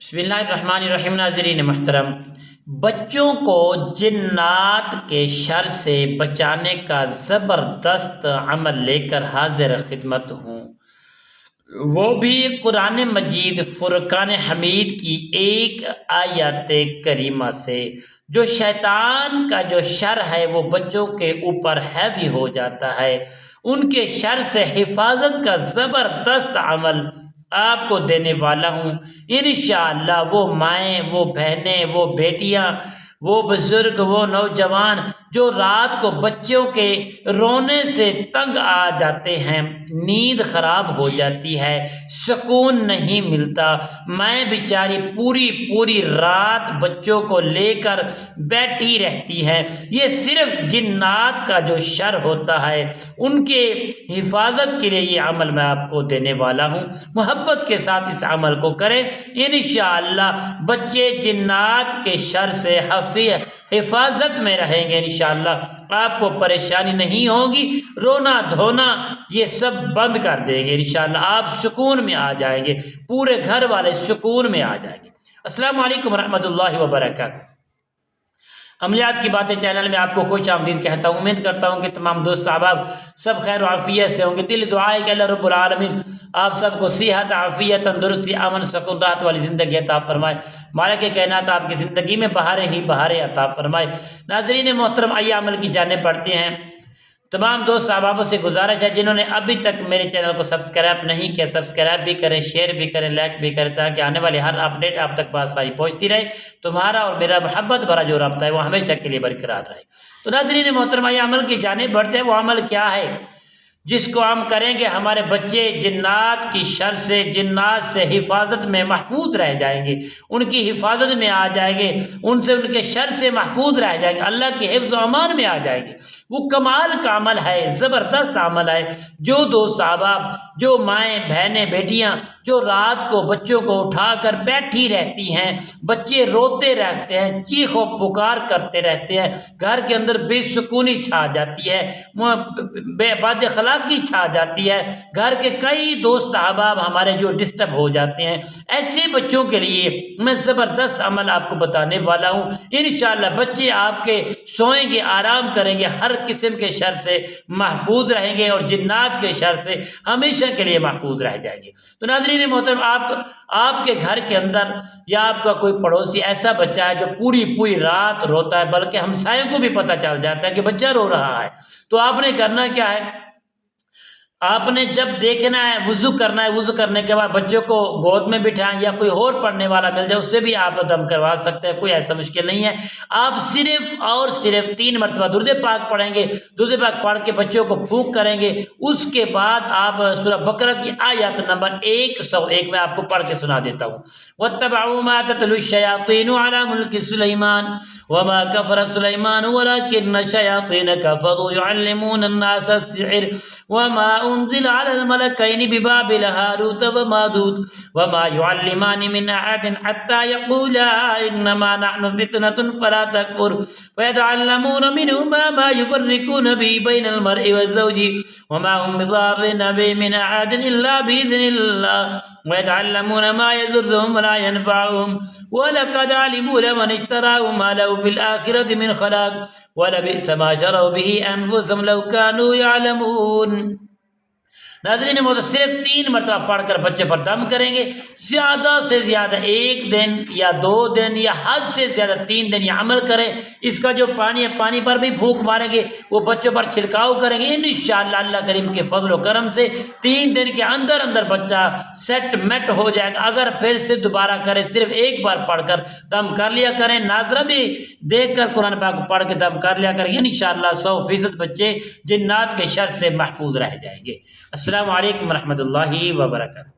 बिस्मिल्लाहिर्रहमानिर्रहीम। नाज़रीन मोहतरम, बच्चों को जिन्नात के शर से बचाने का ज़बरदस्त अमल लेकर हाजिर खिदमत हूँ, वो भी कुरान मजीद फुरकान हमीद की एक आयत करीमा से। जो शैतान का जो शर है वो बच्चों के ऊपर हैवी हो जाता है, उनके शर से हिफाजत का ज़बरदस्त अमल आपको देने वाला हूँ इंशाअल्लाह। वो माएँ, वो बहनें, वो बेटियाँ, वो बुज़ुर्ग, वो नौजवान जो रात को बच्चों के रोने से तंग आ जाते हैं, नींद ख़राब हो जाती है, सुकून नहीं मिलता, मैं बेचारी पूरी पूरी रात बच्चों को लेकर बैठी रहती है, ये सिर्फ़ जिन्नात का जो शर होता है उनके हिफाजत के लिए ये अमल मैं आपको देने वाला हूँ। मोहब्बत के साथ इस अमल को करें, इंशाअल्लाह बच्चे जिन्नात के शर से हिफाजत में रहेंगे। इंशाअल्लाह आपको परेशानी नहीं होगी, रोना धोना ये सब बंद कर देंगे। इंशाअल्लाह आप सुकून में आ जाएंगे, पूरे घर वाले सुकून में आ जाएंगे। अस्सलामु अलैकुम रहमतुल्लाहि व बरकातहू। अमलियात की बातें चैनल में आपको खुश आमदीद कहता हूँ। उम्मीद करता हूँ कि तमाम दोस्त अहबाब सब खैर आफियत से होंगे। दिल दुआ है कि अल्लाह रब्बुल आलमीन आप सबको सेहत, आफियत, तंदुरुस्ती, अमन, सुकून, राहत वाली ज़िंदगी अता फरमाए। मालिक के कहनात आपकी ज़िंदगी में बहारें ही बहारें अता फरमाए। नाज़रीन मोहतरम, आइए अमल की जाने पढ़ते हैं। तमाम दोस्त अहबाबों से गुजारिश है जिन्होंने अभी तक मेरे चैनल को सब्सक्राइब नहीं किया, सब्सक्राइब भी करें, शेयर भी करें, लाइक भी करें, ताकि आने वाली हर अपडेट आप तक बासाई पहुंचती रहे। तुम्हारा और मेरा मोहब्बत भरा जो रब्ता है वो हमेशा के लिए बरकरार रहे। तो नाज़रीन मोहतरमा, ये अमल की जाने बढ़ते हैं। वो अमल क्या है जिसको हम करेंगे हमारे बच्चे जिन्नात की शर से, जिन्नात से हिफाजत में महफूज रह जाएंगे, उनकी हिफाजत में आ जाएंगे, उनसे उनके शर से महफूज रह जाएंगे, अल्लाह के हिफ्ज़ व अमान में आ जाएंगे। वो कमाल का अमल है, ज़बरदस्त अमल है। जो दोस्त अहबाब, जो माएँ बहनें बेटियाँ जो रात को बच्चों को उठाकर बैठी रहती हैं, बच्चे रोते रहते हैं, चीखो पुकार करते रहते हैं, घर के अंदर बेसुकूनी छा जाती है, बदअखलाक़ी की छा जाती है, घर के कई दोस्त अहबाब हमारे जो डिस्टर्ब हो जाते हैं, ऐसे बच्चों के लिए मैं ज़बरदस्त अमल आपको बताने वाला हूँ। इंशाअल्लाह बच्चे आपके सोएंगे, आराम करेंगे, हर किस्म के शर से महफूज रहेंगे और जिन्नात के शर से हमेशा के लिए महफूज रह जाएंगे। तो नाज़रीन मोहतरम, आपके घर के अंदर या आपका कोई पड़ोसी ऐसा बच्चा है जो पूरी पूरी रात रोता है, बल्कि हमसायों को भी पता चल जाता है कि बच्चा रो रहा है, तो आपने करना क्या है? आपने जब देखना है, वुज़ू करना है, वुज़ू करने के बाद बच्चों को गोद में बिठाएं या कोई और पढ़ने वाला मिल जाए उससे भी आप दम करवा सकते हैं, कोई ऐसा मुश्किल नहीं है। आप सिर्फ और सिर्फ 3 मरतबा दुरूद पाक पढ़ेंगे, दुरूद पाक पढ़ के बच्चों को फूंक करेंगे। उसके बाद आप सूरह बकरा की आयत नंबर 101 में आपको पढ़ के सुना देता हूँ। वत्तबअू मा ततलु शयातीनु अला मुल्कि सुलैमान वमा कफर सुलैमान वलाकिन्न शयातीन कफरू युअल्लिमूना अन्नास अस्सिहर वमा उन्ज़िल अलल मलकैनि बिबाबिल हारूत व मारूत वमा युअल्लिमानि मिन अहदिन हत्ता यक़ूला इन्नमा नहनु फितनतुन फला तकफुर फयतअल्लमूना मिन्हुमा मा युफ़र्रिक़ूना बिही बैनल मर्इ व ज़ौजिही वमा हुम बिज़ार्रिना बिही मिन अहदिन इल्ला बिइज़्निल्लाह वयतअल्लमूना मा यज़ुर्रुहुम वला यनफ़अुहुम वलक़द अलिमू लमन इश्तराहु मा लहु फ़िल आख़िरति मिन ख़लाक़ वलबिअस मा शरऊ बिही अनफ़ुसहुम लौ कानू यअलमून। नाज़रीन मोहतरम, सिर्फ 3 मरतबा पढ़कर बच्चे पर दम करेंगे। ज़्यादा से ज़्यादा 1 दिन या 2 दिन या हद से ज़्यादा 3 दिन ये अमल करें। इसका जो पानी है, पानी पर भी फूंक मारेंगे, वो बच्चों पर छिड़काव करेंगे। इंशाअल्लाह अल्लाह करीम के फजल व करम से 3 दिन के अंदर अंदर बच्चा सेट मेट हो जाएगा। अगर फिर से दोबारा करें, सिर्फ एक बार पढ़कर दम कर लिया करें, नाजरा भी देख कर कुरान पाक पढ़ के दम कर लिया करें, इंशाअल्लाह 100% बच्चे जिन्नात के शर से महफूज रह जाएंगे। अस्सलामु अलैकुम रहमतुल्लाहि व बरकातहू।